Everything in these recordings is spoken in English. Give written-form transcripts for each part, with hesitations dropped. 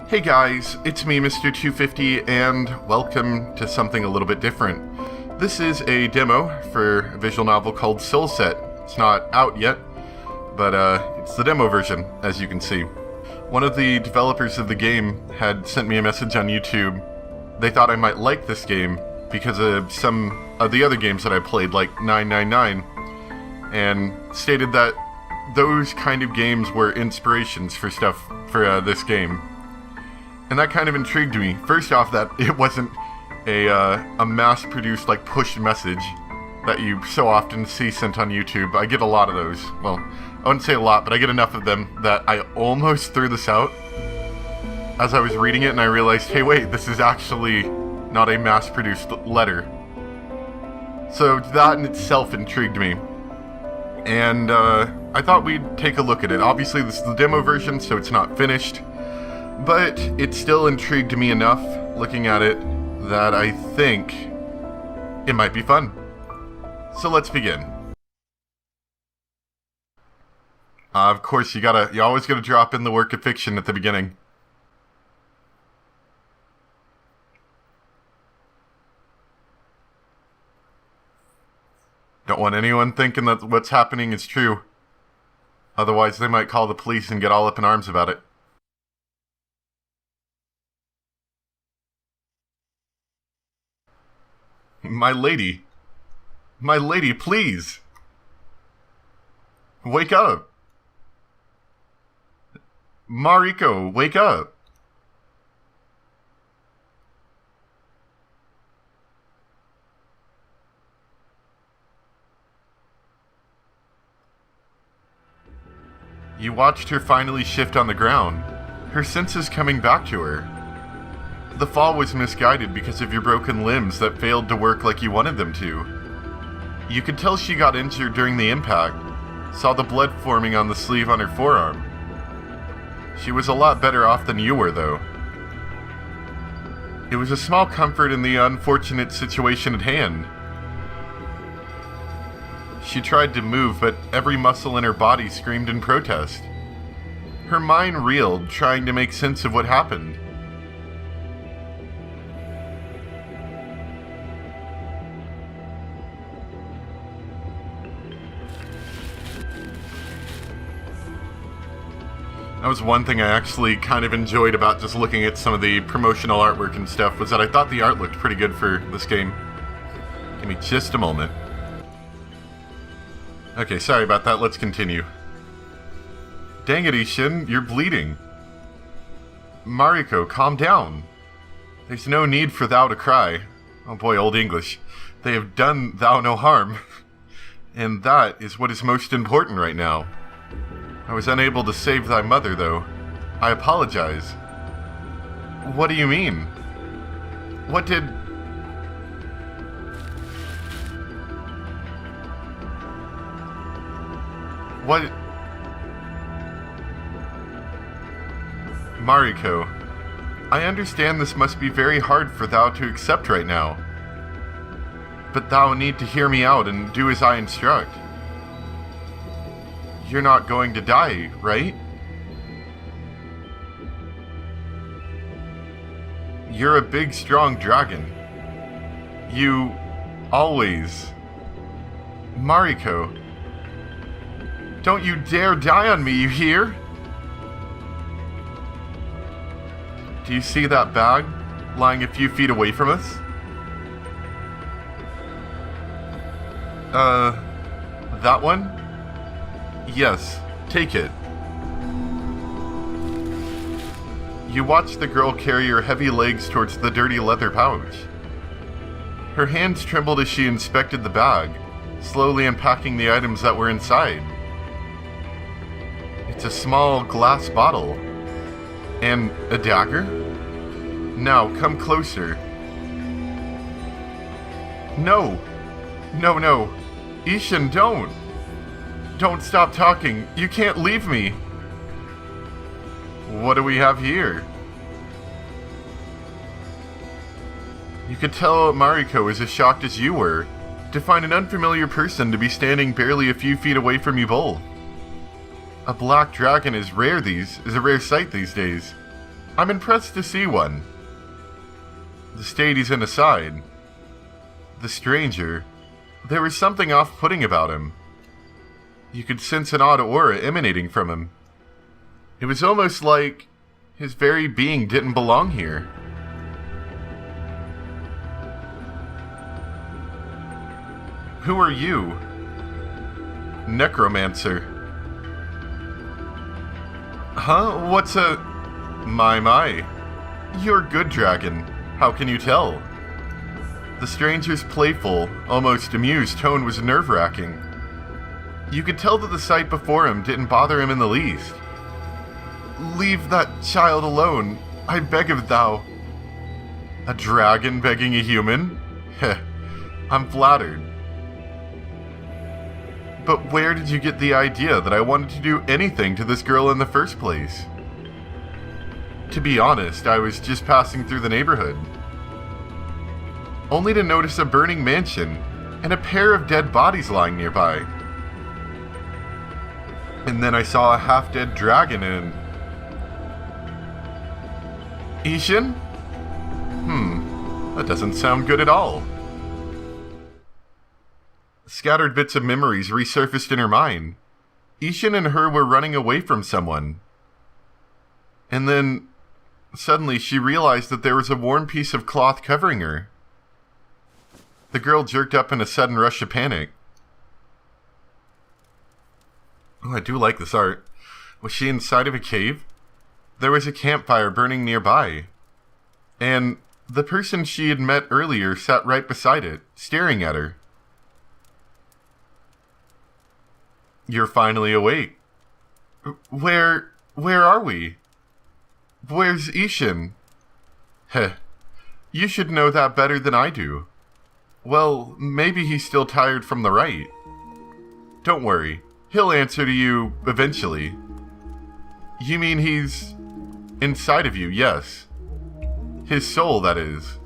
Hey guys, it's me, Mr. 250, and welcome to something a little bit different. This is a demo for a visual novel called Soul Set. It's not out yet, but it's the demo version, as you can see. One of the developers of the game had sent me a message on YouTube. They thought I might like this game because of some of the other games that I played, like 999, and stated that those kind of games were inspirations for stuff for this game. And that kind of intrigued me. First off, that it wasn't a mass-produced, like, pushed message that you so often see sent on YouTube. I get a lot of those. Well, I wouldn't say a lot, but I get enough of them that I almost threw this out as I was reading it, and I realized, hey, wait, this is actually not a mass-produced letter. So that in itself intrigued me. And I thought we'd take a look at it. Obviously, this is the demo version, so it's not finished. But it still intrigued me enough, looking at it, that I think it might be fun. So let's begin. Of course, you always gotta drop in the work of fiction at the beginning. Don't want anyone thinking that what's happening is true. Otherwise, they might call the police and get all up in arms about it. My lady, please. Wake up. Mariko, wake up. You watched her finally shift on the ground, her senses coming back to her. The fall was misguided because of your broken limbs that failed to work like you wanted them to. You could tell she got injured during the impact, saw the blood forming on the sleeve on her forearm. She was a lot better off than you were, though. It was a small comfort in the unfortunate situation at hand. She tried to move, but every muscle in her body screamed in protest. Her mind reeled, trying to make sense of what happened. That was one thing I actually kind of enjoyed about just looking at some of the promotional artwork and stuff, was that I thought the art looked pretty good for this game. Give me just a moment. Okay, sorry about that, let's continue. Dang it, Ishin, you're bleeding. Mariko, calm down. There's no need for thou to cry. Oh boy, Old English. They have done thou no harm. And that is what is most important right now. I was unable to save thy mother, though. I apologize. What do you mean? What did... What... Mariko, I understand this must be very hard for thou to accept right now. But thou need to hear me out and do as I instruct. You're not going to die, right? You're a big, strong dragon. You... always... Mariko... Don't you dare die on me, you hear? Do you see that bag lying a few feet away from us? That one? Yes, take it. You watch the girl carry her heavy legs towards the dirty leather pouch. Her hands trembled as she inspected the bag, slowly unpacking the items that were inside. It's a small glass bottle. And a dagger? Now, come closer. No! No. Ishin, don't! Don't stop talking. You can't leave me. What do we have here? You could tell Mariko was as shocked as you were to find an unfamiliar person to be standing barely a few feet away from you both. A black dragon is a rare sight these days. I'm impressed to see one. The state he's in aside. The stranger. There was something off-putting about him. You could sense an odd aura emanating from him. It was almost like his very being didn't belong here. Who are you? Necromancer. Huh? What's a... My. You're good, dragon. How can you tell? The stranger's playful, almost amused tone was nerve-wracking. You could tell that the sight before him didn't bother him in the least. Leave that child alone, I beg of thou. A dragon begging a human? Heh, I'm flattered. But where did you get the idea that I wanted to do anything to this girl in the first place? To be honest, I was just passing through the neighborhood, only to notice a burning mansion and a pair of dead bodies lying nearby. And then I saw a half-dead dragon and... Ishin? That doesn't sound good at all. Scattered bits of memories resurfaced in her mind. Ishin and her were running away from someone. And then, suddenly she realized that there was a worn piece of cloth covering her. The girl jerked up in a sudden rush of panic. Oh, I do like this art. Was she inside of a cave? There was a campfire burning nearby. And the person she had met earlier sat right beside it, staring at her. You're finally awake. Where are we? Where's Ishin? Heh, you should know that better than I do. Well, maybe he's still tired from the rite. Don't worry, he'll answer to you eventually. You mean he's inside of you, yes. His soul, that is.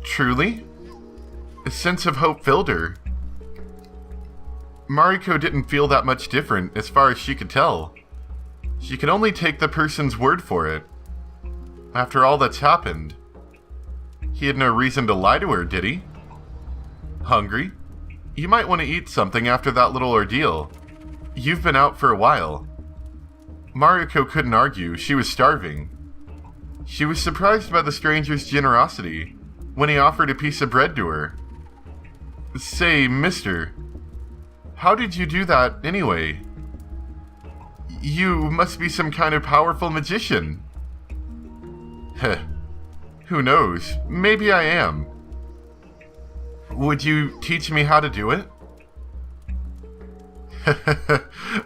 Truly? A sense of hope filled her. Mariko didn't feel that much different as far as she could tell. She could only take the person's word for it. After all that's happened, he had no reason to lie to her, did he? Hungry? You might want to eat something after that little ordeal. You've been out for a while. Mariko couldn't argue, she was starving. She was surprised by the stranger's generosity when he offered a piece of bread to her. Say, mister, how did you do that anyway? You must be some kind of powerful magician. Heh, who knows? Maybe I am. Would you teach me how to do it?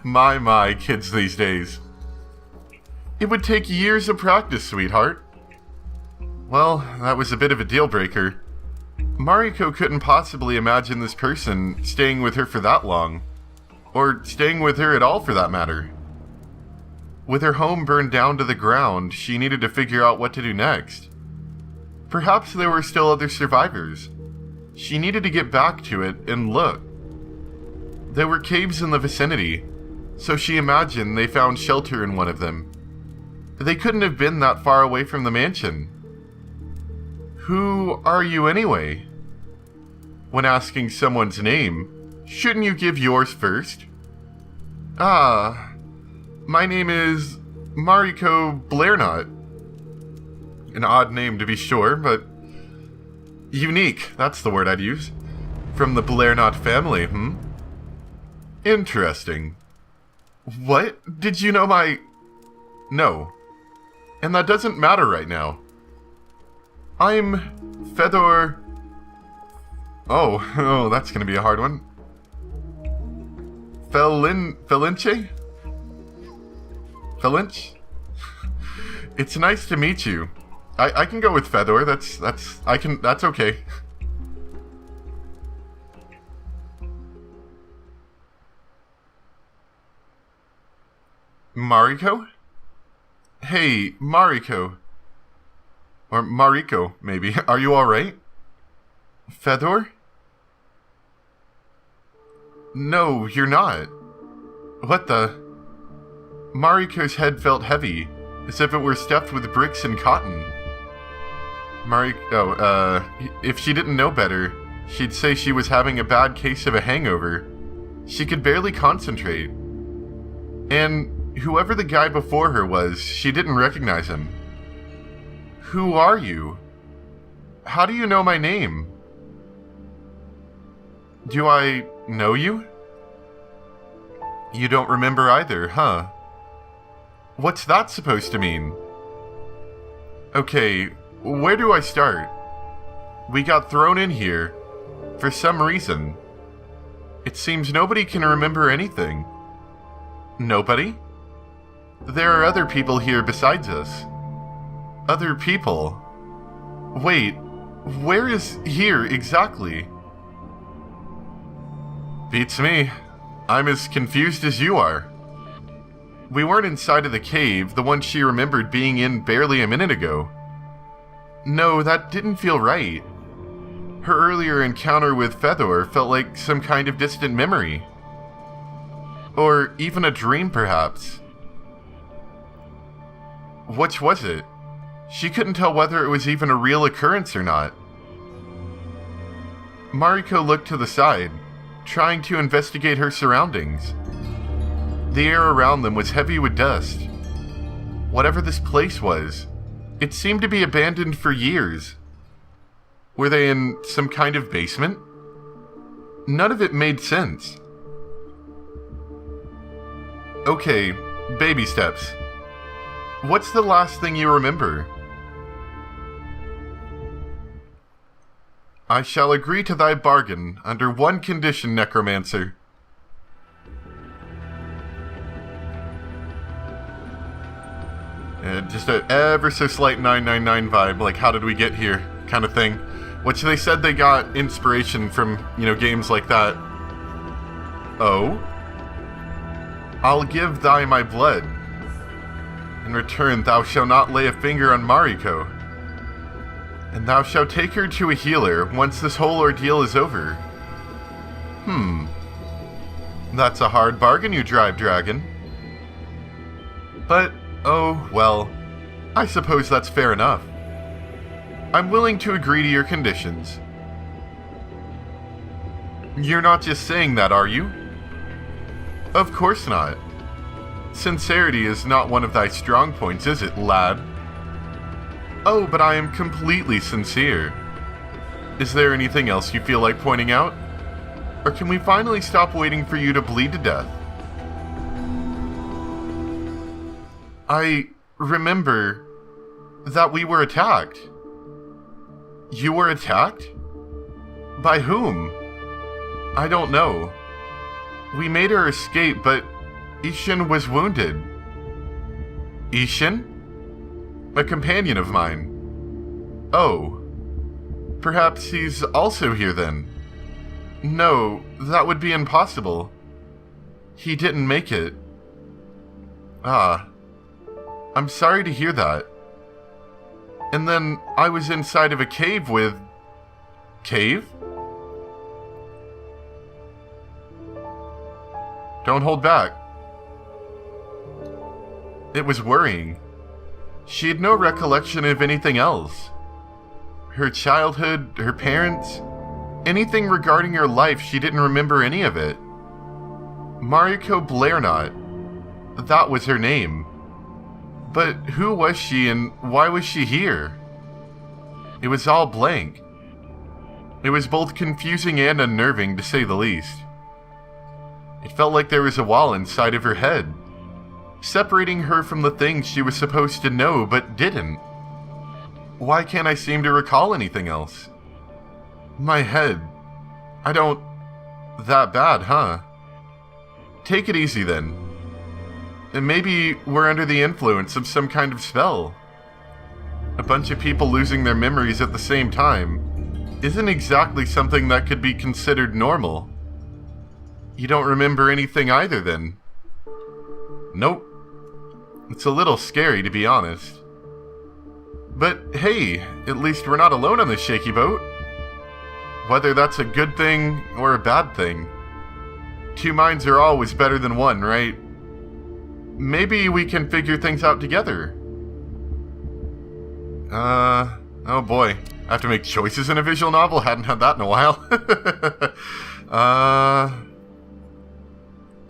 My, kids these days. It would take years of practice, sweetheart. Well, that was a bit of a deal breaker. Mariko couldn't possibly imagine this person staying with her for that long. Or staying with her at all, for that matter. With her home burned down to the ground, she needed to figure out what to do next. Perhaps there were still other survivors. She needed to get back to it and look. There were caves in the vicinity, so she imagined they found shelter in one of them. They couldn't have been that far away from the mansion. Who are you anyway? When asking someone's name, shouldn't you give yours first? Ah, my name is Mariko Blairnot. An odd name to be sure, but unique, that's the word I'd use. From the Blairnot family, Interesting. What? Did you know my... No. And that doesn't matter right now. I'm Fedor... Oh, that's gonna be a hard one. Felinche? Felinch? It's nice to meet you. I can go with Fedor, that's okay. Mariko? Hey, Mariko. Or Mariko, maybe. Are you alright? Fedor? No, you're not. What the... Mariko's head felt heavy, as if it were stuffed with bricks and cotton. If she didn't know better, she'd say she was having a bad case of a hangover. She could barely concentrate. And whoever the guy before her was, she didn't recognize him. Who are you? How do you know my name? Do I know you? You don't remember either, huh? What's that supposed to mean? Okay, where do I start? We got thrown in here for some reason. It seems nobody can remember anything. Nobody? There are other people here besides us. Other people? Wait, where is here exactly? Beats me. I'm as confused as you are. We weren't inside of the cave, the one she remembered being in barely a minute ago. No, that didn't feel right. Her earlier encounter with Fedor felt like some kind of distant memory. Or even a dream, perhaps. Which was it? She couldn't tell whether it was even a real occurrence or not. Mariko looked to the side, trying to investigate her surroundings. The air around them was heavy with dust. Whatever this place was, it seemed to be abandoned for years. Were they in some kind of basement? None of it made sense. Okay, baby steps. What's the last thing you remember? I shall agree to thy bargain under one condition, Necromancer. Just a ever so slight 999 vibe, like how did we get here kind of thing. Which they said they got inspiration from, games like that. Oh? I'll give thy my blood. In return, thou shalt not lay a finger on Mariko. And thou shalt take her to a healer once this whole ordeal is over. That's a hard bargain, you drive dragon. But, oh, well, I suppose that's fair enough. I'm willing to agree to your conditions. You're not just saying that, are you? Of course not. Sincerity is not one of thy strong points, is it, lad? Oh, but I am completely sincere. Is there anything else you feel like pointing out? Or can we finally stop waiting for you to bleed to death? I remember that we were attacked. You were attacked? By whom? I don't know. We made her escape, but Ishin was wounded. Ishin? A companion of mine. Oh. Perhaps he's also here then. No, that would be impossible. He didn't make it. Ah. I'm sorry to hear that. And then I was inside of a cave with... Cave? Don't hold back. It was worrying. She had no recollection of anything else. Her childhood, her parents, anything regarding her life, she didn't remember any of it. Mariko Blairnot. That was her name. But who was she and why was she here? It was all blank. It was both confusing and unnerving, to say the least. It felt like there was a wall inside of her head, separating her from the things she was supposed to know but didn't. Why can't I seem to recall anything else? My head. I don't... That bad, huh? Take it easy then. And maybe we're under the influence of some kind of spell. A bunch of people losing their memories at the same time isn't exactly something that could be considered normal. You don't remember anything either then? Nope. It's a little scary, to be honest. But hey, at least we're not alone on this shaky boat. Whether that's a good thing or a bad thing. Two minds are always better than one, right? Maybe we can figure things out together. Oh boy. I have to make choices in a visual novel? Hadn't had that in a while.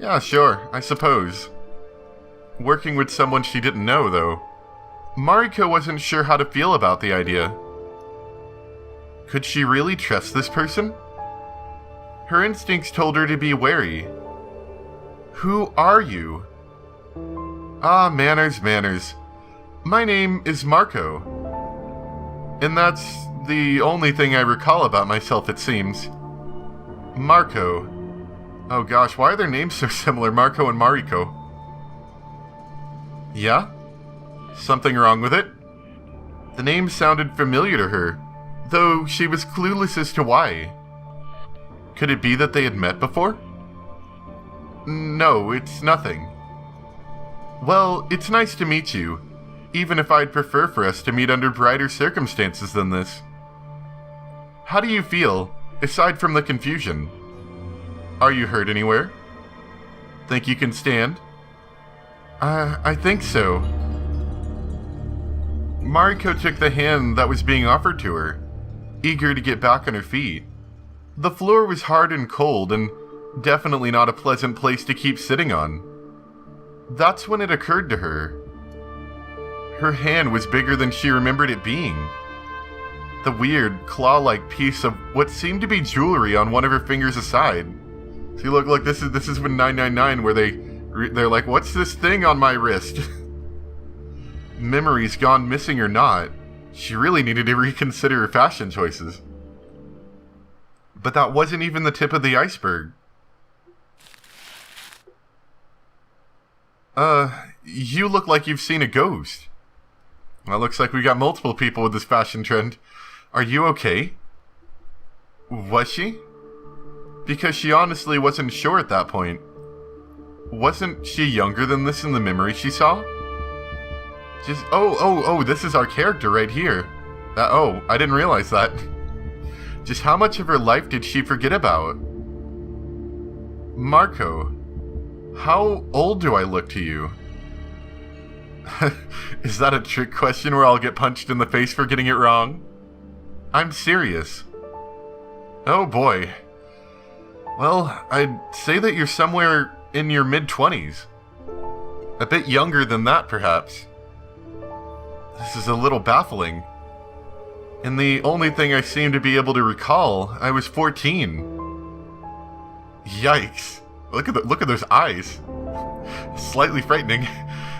Yeah, sure, I suppose. Working with someone she didn't know, though. Mariko wasn't sure how to feel about the idea. Could she really trust this person? Her instincts told her to be wary. Who are you? Ah, manners, manners. My name is Marco. And that's the only thing I recall about myself, it seems. Marco. Oh gosh, why are their names so similar, Marco and Mariko? Yeah? Something wrong with it? The name sounded familiar to her, though she was clueless as to why. Could it be that they had met before? No, it's nothing. Well, it's nice to meet you, even if I'd prefer for us to meet under brighter circumstances than this. How do you feel, aside from the confusion? Are you hurt anywhere? Think you can stand? I think so. Mariko took the hand that was being offered to her, eager to get back on her feet. The floor was hard and cold, and definitely not a pleasant place to keep sitting on. That's when it occurred to her. Her hand was bigger than she remembered it being. The weird, claw-like piece of what seemed to be jewelry on one of her fingers aside. See, look, this is when 999, where they're like, what's this thing on my wrist? Memories gone missing or not, she really needed to reconsider her fashion choices. But that wasn't even the tip of the iceberg. You look like you've seen a ghost. Well, looks like we got multiple people with this fashion trend. Are you okay? Was she? Because she honestly wasn't sure at that point. Wasn't she younger than this in the memory she saw? Just, oh, this is our character right here. I didn't realize that. Just how much of her life did she forget about? Marco, how old do I look to you? Is that a trick question where I'll get punched in the face for getting it wrong? I'm serious. Oh boy. Well, I'd say that you're somewhere in your mid-20s. A bit younger than that, perhaps. This is a little baffling. And the only thing I seem to be able to recall, I was 14. Yikes. Look at those eyes. Slightly frightening.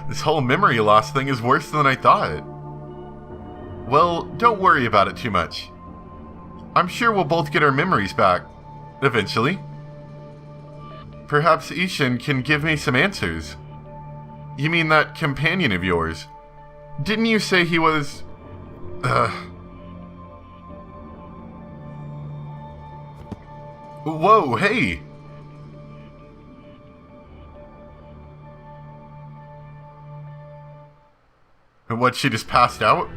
This whole memory loss thing is worse than I thought. Well, don't worry about it too much. I'm sure we'll both get our memories back. Eventually. Perhaps Ishin can give me some answers. You mean that companion of yours? Didn't you say he was... Whoa, hey! What, she just passed out?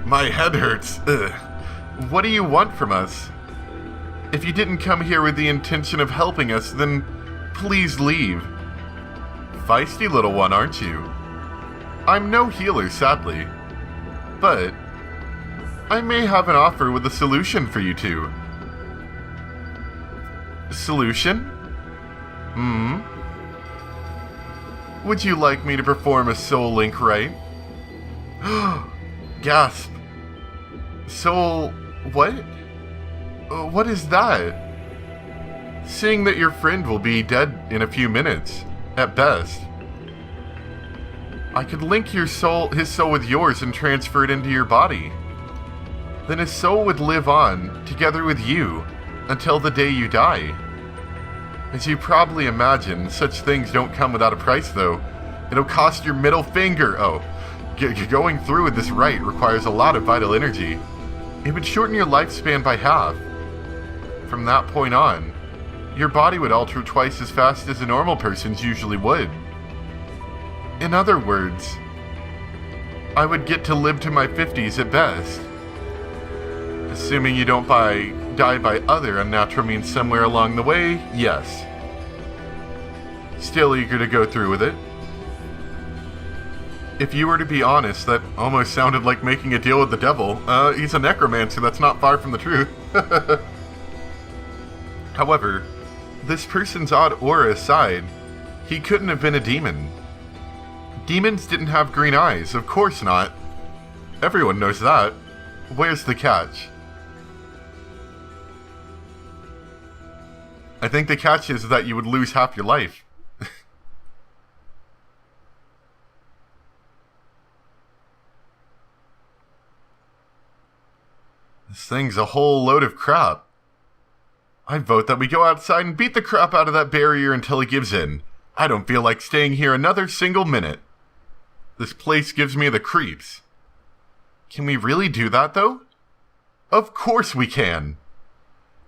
My head hurts. Ugh. What do you want from us? If you didn't come here with the intention of helping us, then please leave. Feisty little one, aren't you? I'm no healer, sadly. But I may have an offer with a solution for you two. Solution? Would you like me to perform a soul link rite? Gasp. Soul... what? What is that? Seeing that your friend will be dead in a few minutes, at best. I could link his soul with yours and transfer it into your body. Then his soul would live on, together with you, until the day you die. As you probably imagine, such things don't come without a price, though. It'll cost your middle finger. Going through with this rite requires a lot of vital energy. It would shorten your lifespan by half. From that point on, your body would alter twice as fast as a normal person's usually would. In other words, I would get to live to my 50s at best. Assuming you don't die by other unnatural means somewhere along the way, yes. Still eager to go through with it? If you were to be honest, that almost sounded like making a deal with the devil. He's a necromancer, that's not far from the truth. However, this person's odd aura aside, he couldn't have been a demon. Demons didn't have green eyes, of course not. Everyone knows that. Where's the catch? I think the catch is that you would lose half your life. This thing's a whole load of crap. I vote that we go outside and beat the crap out of that barrier until he gives in. I don't feel like staying here another single minute. This place gives me the creeps. Can we really do that, though? Of course we can.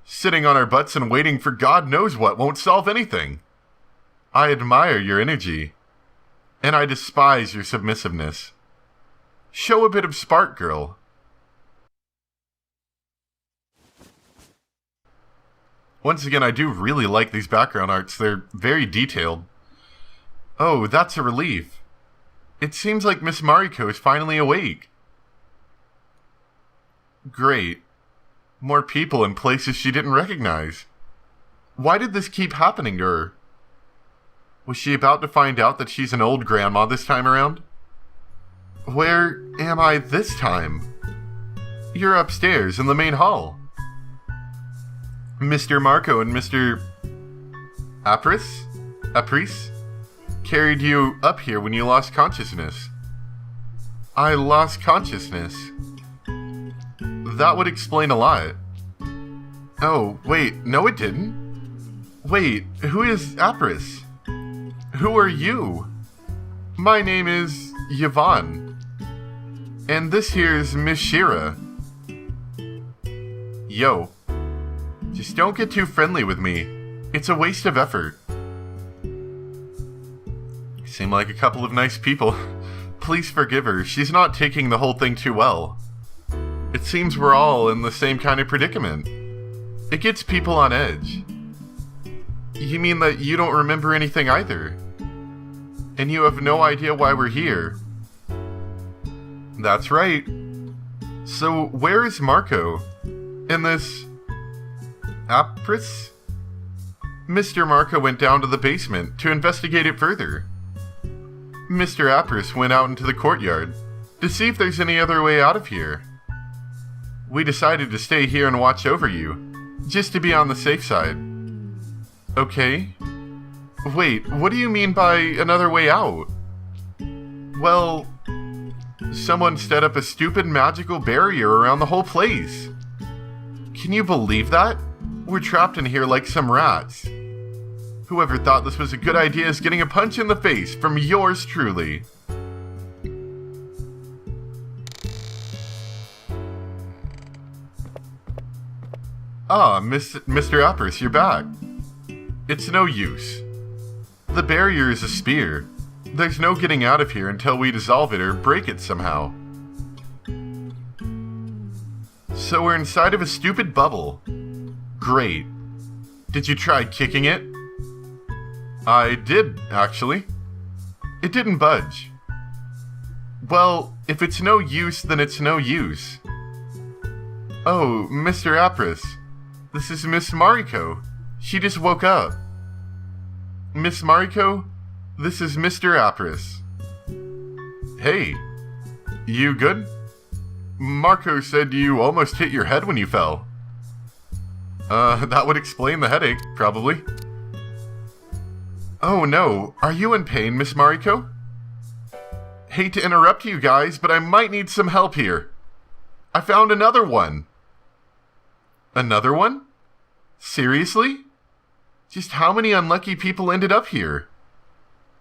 Sitting on our butts and waiting for God knows what won't solve anything. I admire your energy. And I despise your submissiveness. Show a bit of spark, girl. Once again, I do really like these background arts. They're very detailed. Oh, that's a relief. It seems like Miss Mariko is finally awake. Great. More people in places she didn't recognize. Why did this keep happening to her? Was she about to find out that she's an old grandma this time around? Where am I this time? You're upstairs in the main hall. Mr. Marco and Mr. Apris carried you up here when you lost consciousness. I lost consciousness. That would explain a lot. Oh, wait, no it didn't. Wait, who is Apris? Who are you? My name is Yvonne. And this here's Miss Shira. Yo. Just don't get too friendly with me. It's a waste of effort. Seem like a couple of nice people. Please forgive her. She's not taking the whole thing too well. It seems we're all in the same kind of predicament. It gets people on edge. You mean that you don't remember anything either? And you have no idea why we're here? That's right. So where is Marco? In this... Apris? Mr. Marco went down to the basement to investigate it further. Mr. Apris went out into the courtyard to see if there's any other way out of here. We decided to stay here and watch over you, just to be on the safe side. Okay. Wait, what do you mean by another way out? Well, someone set up a stupid magical barrier around the whole place. Can you believe that? We're trapped in here like some rats. Whoever thought this was a good idea is getting a punch in the face from yours truly. Ah, Mr. Apris, you're back. It's no use. The barrier is a spear. There's no getting out of here until we dissolve it or break it somehow. So we're inside of a stupid bubble. Great. Did you try kicking it? I did, actually. It didn't budge. Well, if it's no use, then it's no use. Oh, Mr. Apris. This is Miss Mariko. She just woke up. Miss Mariko, this is Mr. Apris. Hey, you good? Marco said you almost hit your head when you fell. That would explain the headache, probably. Oh no, are you in pain, Miss Mariko? Hate to interrupt you guys, but I might need some help here. I found another one. Another one? Seriously? Just how many unlucky people ended up here?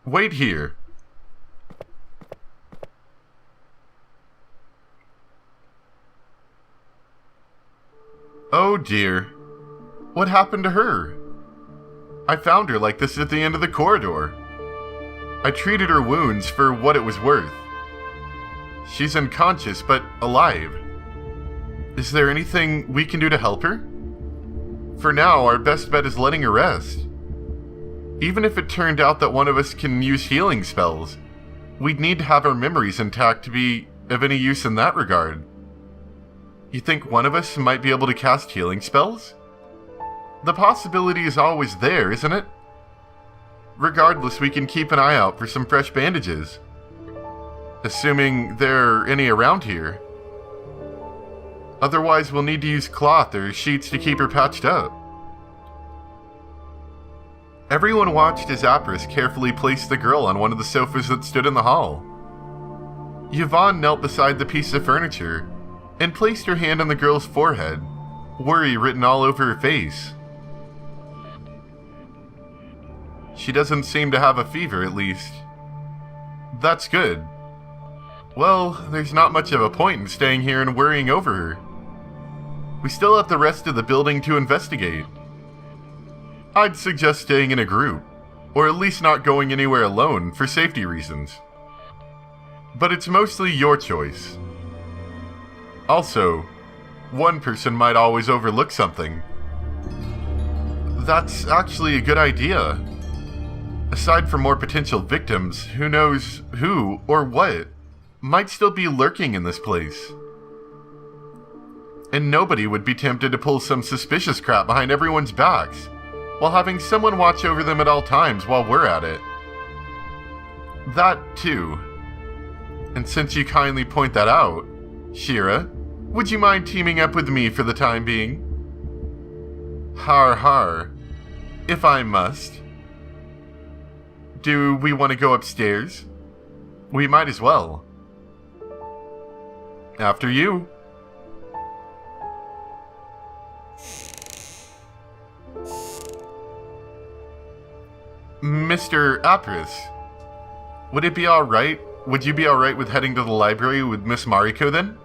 Wait here. Oh dear. What happened to her? I found her like this at the end of the corridor. I treated her wounds for what it was worth. She's unconscious, but alive. Is there anything we can do to help her? For now, our best bet is letting her rest. Even if it turned out that one of us can use healing spells, We'd need to have our memories intact to be of any use in that regard. You think one of us might be able to cast healing spells? The possibility is always there, isn't it? Regardless, we can keep an eye out for some fresh bandages. Assuming there are any around here. Otherwise, we'll need to use cloth or sheets to keep her patched up. Everyone watched as Apris carefully placed the girl on one of the sofas that stood in the hall. Yvonne knelt beside the piece of furniture and placed her hand on the girl's forehead, worry written all over her face. She doesn't seem to have a fever, at least. That's good. Well, there's not much of a point in staying here and worrying over her. We still have the rest of the building to investigate. I'd suggest staying in a group, or at least not going anywhere alone for safety reasons. But it's mostly your choice. Also, one person might always overlook something. That's actually a good idea. Aside from more potential victims, who knows who or what might still be lurking in this place. And nobody would be tempted to pull some suspicious crap behind everyone's backs, while having someone watch over them at all times while we're at it. That, too. And since you kindly point that out, Shira, would you mind teaming up with me for the time being? Har har, if I must. Do we want to go upstairs? We might as well. After you. Mr. Apris, would it be alright? Would you be alright with heading to the library with Miss Mariko then?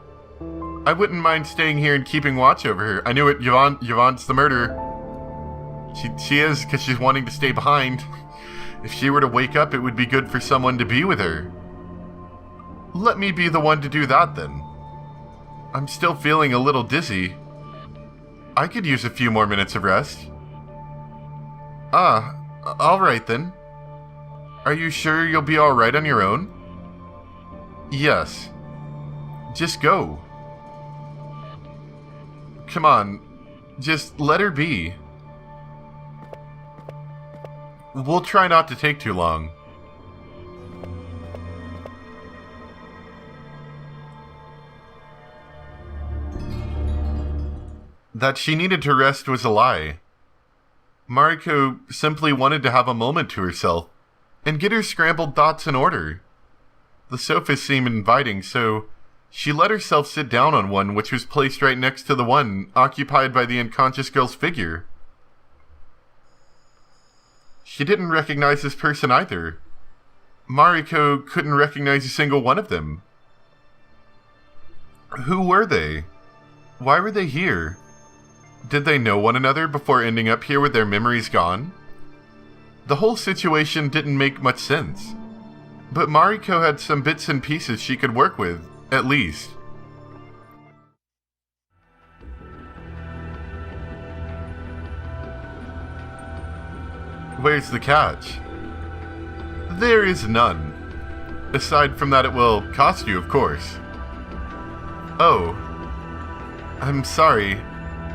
I wouldn't mind staying here and keeping watch over her. I knew it, Yvonne's the murderer. She is, because she's wanting to stay behind. If she were to wake up, it would be good for someone to be with her. Let me be the one to do that then. I'm still feeling a little dizzy. I could use a few more minutes of rest. Alright then. Are you sure you'll be alright on your own? Yes. Just go. Come on, just let her be. We'll try not to take too long. That she needed to rest was a lie. Mariko simply wanted to have a moment to herself and get her scrambled thoughts in order. The sofas seemed inviting, so she let herself sit down on one which was placed right next to the one occupied by the unconscious girl's figure. She didn't recognize this person either. Mariko couldn't recognize a single one of them. Who were they? Why were they here? Did they know one another before ending up here with their memories gone? The whole situation didn't make much sense. But Mariko had some bits and pieces she could work with, at least. Where's the catch? There is none. Aside from that it will cost you, of course. Oh. I'm sorry.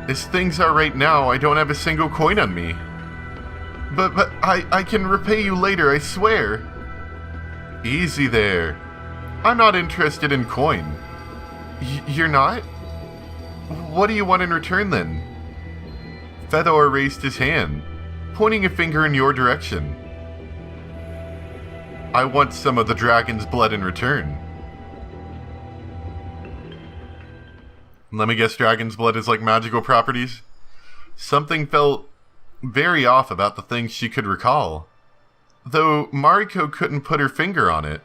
As things are right now, I don't have a single coin on me. But I can repay you later, I swear. Easy there. I'm not interested in coin. You're not? What do you want in return then? Fedor raised his hand, pointing a finger in your direction. I want some of the dragon's blood in return. Let me guess, dragon's blood is like magical properties? Something felt very off about the things she could recall, though Mariko couldn't put her finger on it.